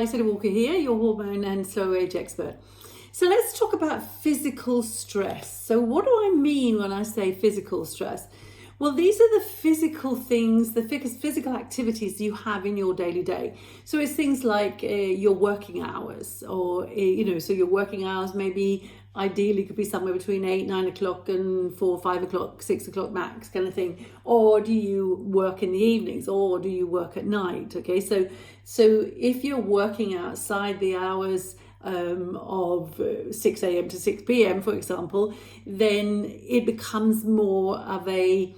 Lisa Walker here, your hormone and slow age expert. So let's talk about physical stress. So what do I mean when I say physical stress? Well, these are the physical things, the physical activities you have in your daily day. So it's things like your working hours, or, so your working hours maybe ideally could be somewhere between 8, 9 o'clock and 4, 5 o'clock, 6 o'clock max kind of thing. Or do you work in the evenings, or do you work at night? Okay, so if you're working outside the hours of 6 a.m. to 6 p.m., for example, then it becomes more of a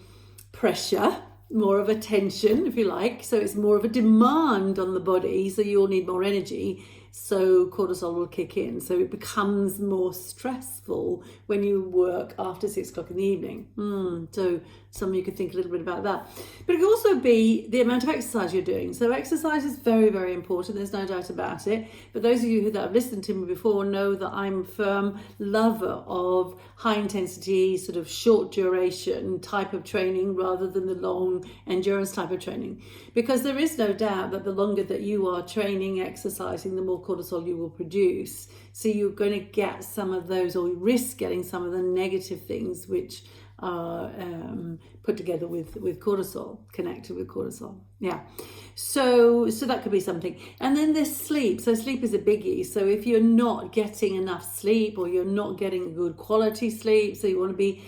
pressure, more of a tension, if you like. So it's more of a demand on the body, so you'll need more energy. So cortisol will kick in. So it becomes more stressful when you work after 6 o'clock in the evening. So some of you could think a little bit about that. But it could also be the amount of exercise you're doing. So exercise is very, very important. There's no doubt about it. But those of you that have listened to me before know that I'm a firm lover of high intensity, sort of short duration type of training rather than the long endurance type of training. Because there is no doubt that the longer that you are training, exercising, the more cortisol you will produce. So you're going to get some of those, or risk getting some of the negative things which are put together with cortisol, connected with cortisol. Yeah. So that could be something. And then there's sleep. So sleep is a biggie. So if you're not getting enough sleep, or you're not getting good quality sleep, so you want to be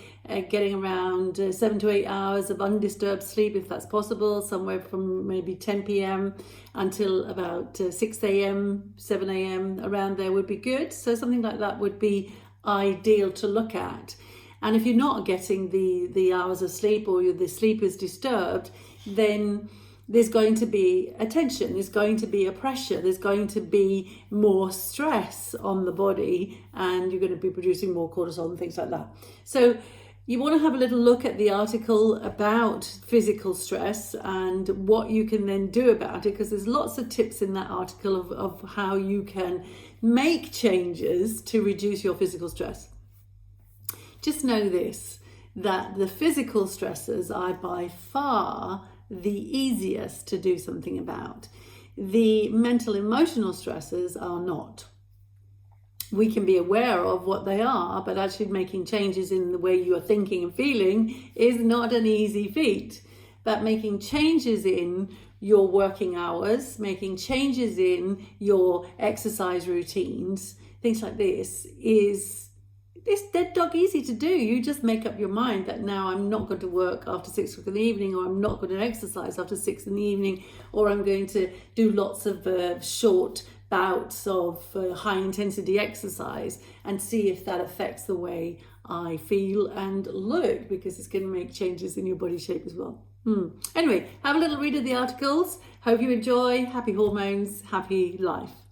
getting around 7 to 8 hours of undisturbed sleep, if that's possible, somewhere from maybe 10 p.m. until about 6 a.m., 7 a.m., around there would be good. So something like that would be ideal to look at. And if you're not getting the hours of sleep, or the sleep is disturbed, then there's going to be a tension, there's going to be a pressure, there's going to be more stress on the body, and you're going to be producing more cortisol and things like that. So you want to have a little look at the article about physical stress and what you can then do about it, because there's lots of tips in that article of how you can make changes to reduce your physical stress. Just know this, that the physical stresses are by far the easiest to do something about. The mental emotional stresses are not. We can be aware of what they are, but actually making changes in the way you are thinking and feeling is not an easy feat. But making changes in your working hours, making changes in your exercise routines, things like this it's dead dog easy to do. You just make up your mind that now I'm not going to work after 6 o'clock in the evening, or I'm not going to exercise after 6 in the evening, or I'm going to do lots of short bouts of high intensity exercise, and see if that affects the way I feel and look, because it's going to make changes in your body shape as well. Anyway, have a little read of the articles. Hope you enjoy. Happy hormones, happy life.